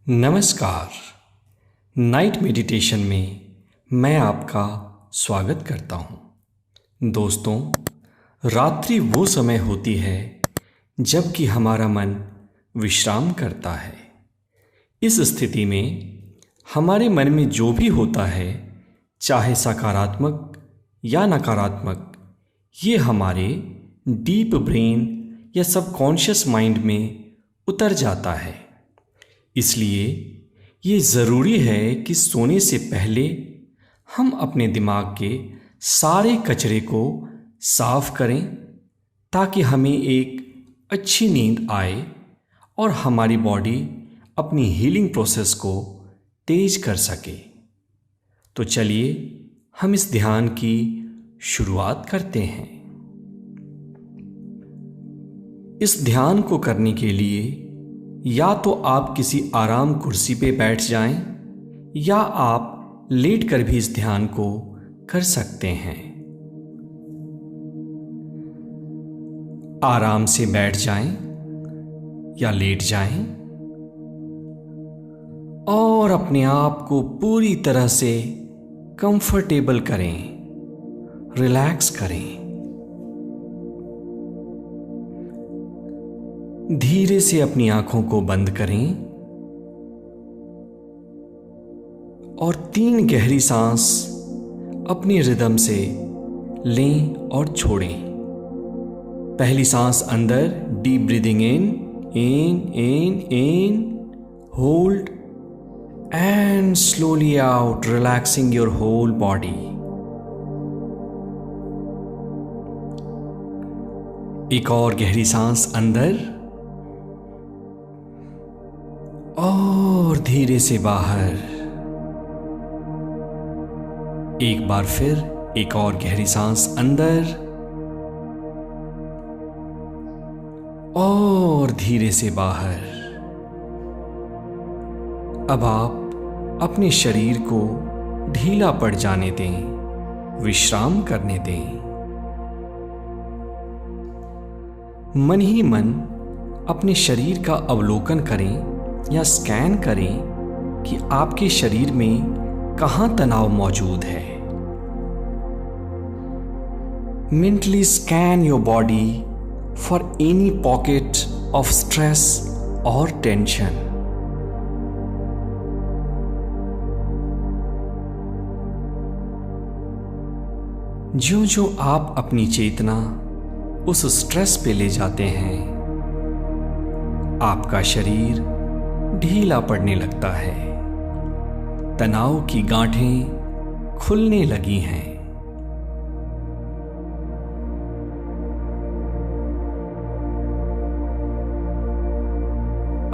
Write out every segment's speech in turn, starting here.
नमस्कार। Night meditation में मैं आपका स्वागत करता हूँ। दोस्तों, रात्रि वो समय होती है जबकि हमारा मन विश्राम करता है। इस स्थिति में हमारे मन में जो भी होता है, चाहे सकारात्मक या नकारात्मक, ये हमारे डीप ब्रेन या सबकॉन्शियस माइंड में उतर जाता है। इसलिए ये ज़रूरी है कि सोने से पहले हम अपने दिमाग के सारे कचरे को साफ करें ताकि हमें एक अच्छी नींद आए और हमारी बॉडी अपनी हीलिंग प्रोसेस को तेज कर सके। तो चलिए हम इस ध्यान की शुरुआत करते हैं। इस ध्यान को करने के लिए या तो आप किसी आराम कुर्सी पे बैठ जाएं या आप लेटकर भी इस ध्यान को कर सकते हैं। आराम से बैठ जाएं या लेट जाएं और अपने आप को पूरी तरह से कंफर्टेबल करें, रिलैक्स करें। धीरे से अपनी आंखों को बंद करें और 3 गहरी सांस अपनी रिदम से लें और छोड़ें। पहली सांस अंदर, deep breathing in, hold and slowly out, relaxing your whole body. एक और गहरी सांस अंदर और धीरे से बाहर। एक बार फिर एक और गहरी सांस अंदर और धीरे से बाहर। अब आप अपने शरीर को ढीला पड़ जाने दें, विश्राम करने दें। मन ही मन अपने शरीर का अवलोकन करें या स्कैन करें कि आपके शरीर में कहां तनाव मौजूद है। Mentally scan your body for any pocket of stress और टेंशन। ज्यों-ज्यों आप अपनी चेतना उस स्ट्रेस पे ले जाते हैं, आपका शरीर ढीला पड़ने लगता है, तनाव की गांठें खुलने लगी हैं।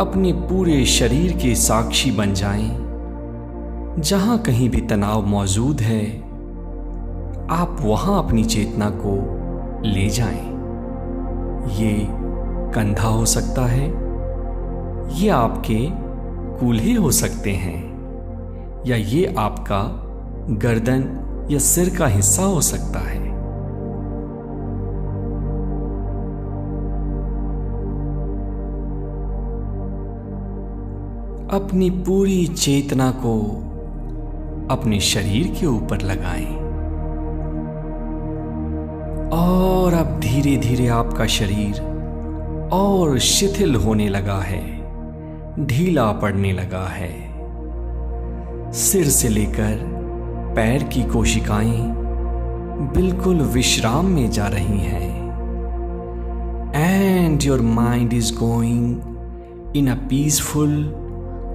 अपने पूरे शरीर के साक्षी बन जाएं। जहां कहीं भी तनाव मौजूद है, आप वहां अपनी चेतना को ले जाएं। ये कंधा हो सकता है, ये आपके कूल्हे हो सकते हैं, या ये आपका गर्दन या सिर का हिस्सा हो सकता है। अपनी पूरी चेतना को अपने शरीर के ऊपर लगाएं और अब धीरे धीरे आपका शरीर और शिथिल होने लगा है, ढीला पड़ने लगा है। सिर से लेकर पैर की कोशिकाएं बिल्कुल विश्राम में जा रही हैं। And your mind is going in a peaceful,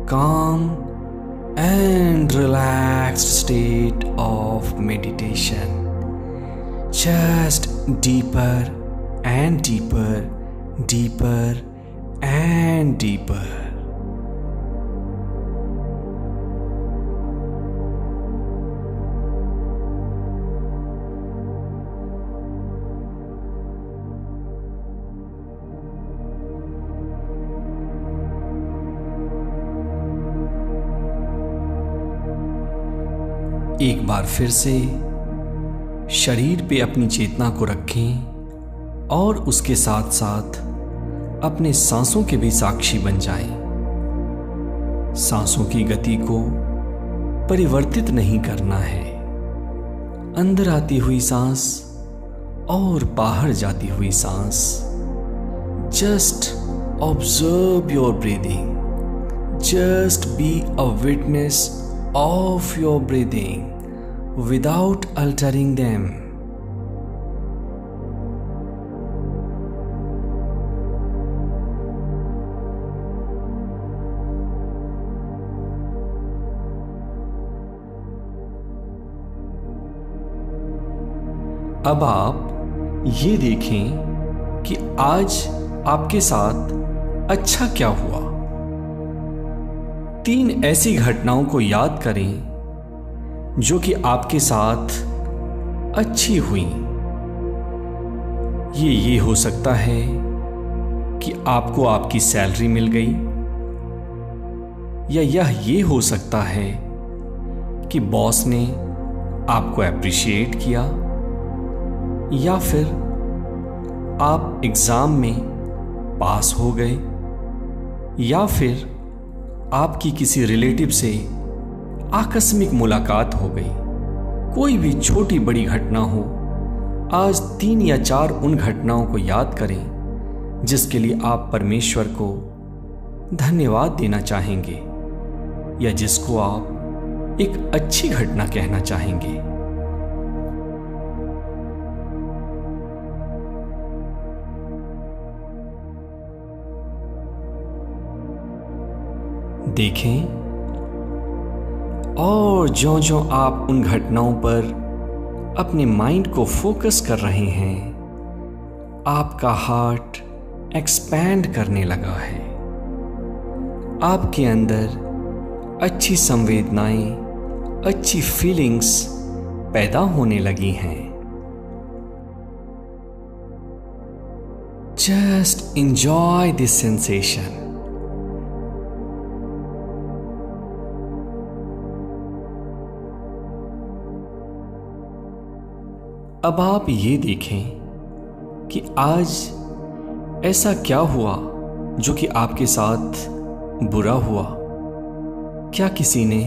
calm and relaxed state of meditation. Just deeper and deeper, deeper and deeper. एक बार फिर से शरीर पे अपनी चेतना को रखें और उसके साथ साथ अपने सांसों के भी साक्षी बन जाएं। सांसों की गति को परिवर्तित नहीं करना है। अंदर आती हुई सांस और बाहर जाती हुई सांस। Just observe your breathing. Just be a witness of your breathing without altering them. अब आप ये देखें कि आज आपके साथ अच्छा क्या हुआ। 3 ऐसी घटनाओं को याद करें जो कि आपके साथ अच्छी हुई। ये हो सकता है कि आपको आपकी सैलरी मिल गई, या ये हो सकता है कि बॉस ने आपको एप्रिशिएट किया, या फिर आप एग्जाम में पास हो गए, या फिर आपकी किसी रिलेटिव से आकस्मिक मुलाकात हो गई। कोई भी छोटी बड़ी घटना हो, आज 3 या 4 उन घटनाओं को याद करें जिसके लिए आप परमेश्वर को धन्यवाद देना चाहेंगे, या जिसको आप एक अच्छी घटना कहना चाहेंगे। देखें, और ज्यों-ज्यों आप उन घटनाओं पर अपने माइंड को फोकस कर रहे हैं, आपका हार्ट एक्सपैंड करने लगा है। आपके अंदर अच्छी संवेदनाएं, अच्छी फीलिंग्स पैदा होने लगी हैं। Just enjoy this sensation. अब आप ये देखें कि आज ऐसा क्या हुआ जो कि आपके साथ बुरा हुआ। क्या किसी ने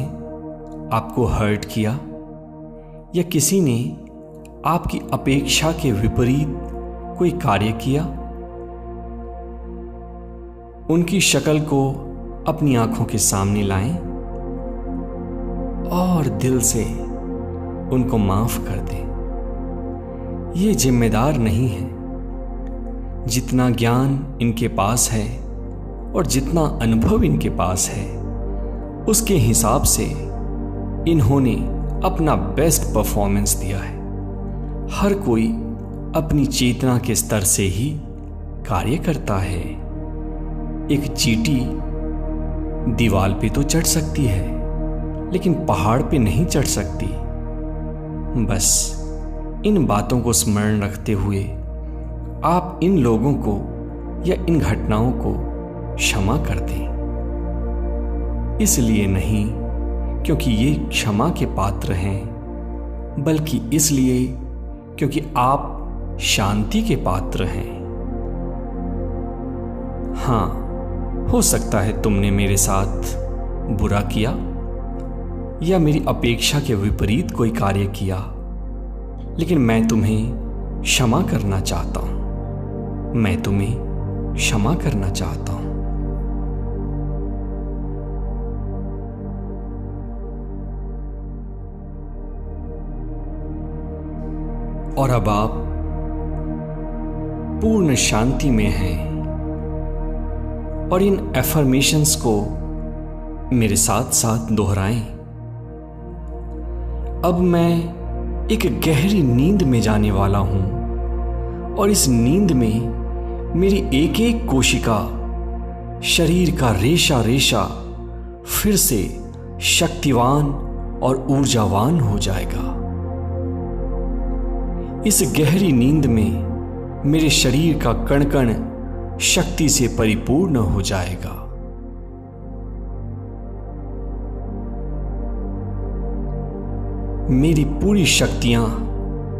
आपको हर्ट किया, या किसी ने आपकी अपेक्षा के विपरीत कोई कार्य किया? उनकी शक्ल को अपनी आंखों के सामने लाएं और दिल से उनको माफ कर दें। ये जिम्मेदार नहीं है। जितना ज्ञान इनके पास है और जितना अनुभव इनके पास है, उसके हिसाब से इन्होंने अपना बेस्ट परफॉर्मेंस दिया है। हर कोई अपनी चेतना के स्तर से ही कार्य करता है। एक चींटी दीवार पे तो चढ़ सकती है, लेकिन पहाड़ पे नहीं चढ़ सकती। बस इन बातों को स्मरण रखते हुए आप इन लोगों को या इन घटनाओं को क्षमा कर दें। इसलिए नहीं क्योंकि ये क्षमा के पात्र हैं, बल्कि इसलिए क्योंकि आप शांति के पात्र हैं। हाँ, हो सकता है तुमने मेरे साथ बुरा किया या मेरी अपेक्षा के विपरीत कोई कार्य किया, लेकिन मैं तुम्हें क्षमा करना चाहता हूं। मैं तुम्हें क्षमा करना चाहता हूं। और अब आप पूर्ण शांति में हैं और इन एफर्मेशंस को मेरे साथ साथ दोहराएं। अब मैं एक गहरी नींद में जाने वाला हूं और इस नींद में मेरी एक एक कोशिका, शरीर का रेशा रेशा फिर से शक्तिवान और ऊर्जावान हो जाएगा। इस गहरी नींद में मेरे शरीर का कण कण शक्ति से परिपूर्ण हो जाएगा। मेरी पूरी शक्तियां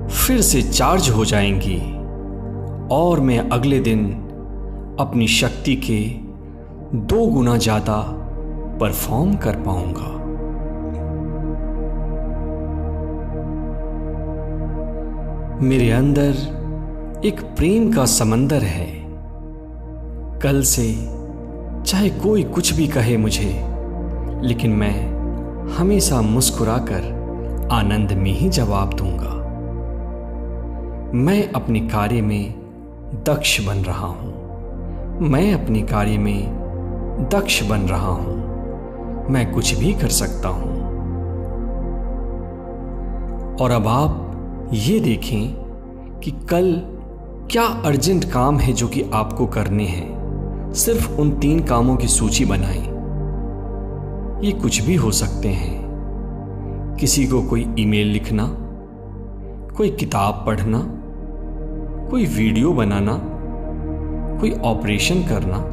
फिर से चार्ज हो जाएंगी और मैं अगले दिन अपनी शक्ति के 2 गुना ज्यादा परफॉर्म कर पाऊंगा। मेरे अंदर एक प्रेम का समंदर है। कल से चाहे कोई कुछ भी कहे मुझे, लेकिन मैं हमेशा मुस्कुराकर आनंद में ही जवाब दूंगा। मैं अपने कार्य में दक्ष बन रहा हूं। मैं अपने कार्य में दक्ष बन रहा हूं। मैं कुछ भी कर सकता हूं। और अब आप ये देखें कि कल क्या अर्जेंट काम है जो कि आपको करने हैं। सिर्फ उन 3 कामों की सूची बनाएं। ये कुछ भी हो सकते हैं। किसी को कोई ईमेल लिखना, कोई किताब पढ़ना, कोई वीडियो बनाना, कोई ऑपरेशन करना।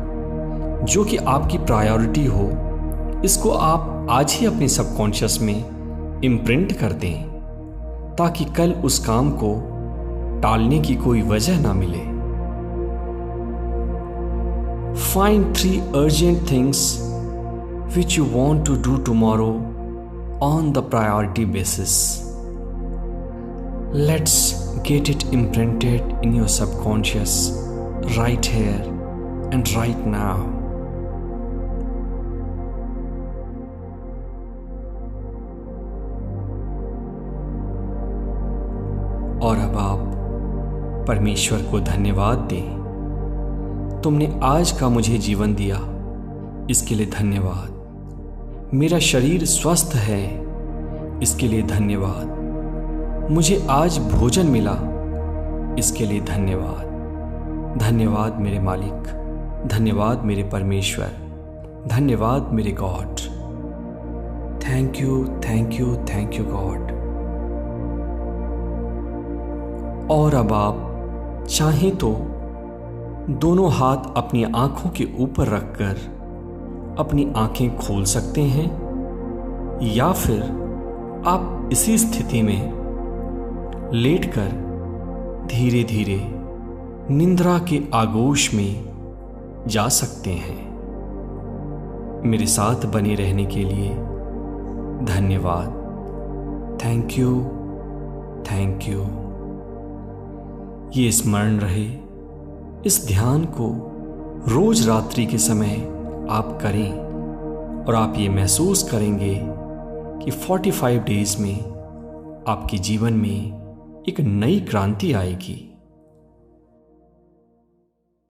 जो कि आपकी प्रायोरिटी हो, इसको आप आज ही अपने सबकॉन्शियस में इम्प्रिंट कर दें, ताकि कल उस काम को टालने की कोई वजह ना मिले। Find 3 urgent things which you want to do tomorrow on the priority basis. Let's get it imprinted in your subconscious right here and right now. और अब आप परमेश्वर को धन्यवाद दें। तुमने आज का मुझे जीवन दिया, इसके लिए धन्यवाद। मेरा शरीर स्वस्थ है, इसके लिए धन्यवाद। मुझे आज भोजन मिला, इसके लिए धन्यवाद। धन्यवाद मेरे मालिक, धन्यवाद मेरे परमेश्वर, धन्यवाद मेरे God. Thank you, thank you, thank you God. और अब आप चाहें तो दोनों हाथ अपनी आंखों के ऊपर रखकर अपनी आंखें खोल सकते हैं, या फिर आप इसी स्थिति में लेटकर धीरे धीरे निंद्रा के आगोश में जा सकते हैं। मेरे साथ बने रहने के लिए धन्यवाद। Thank you, thank you. ये स्मरण रहे, इस ध्यान को रोज रात्रि के समय आप करें और आप ये महसूस करेंगे कि 45 डेज में आपके जीवन में एक नई क्रांति आएगी।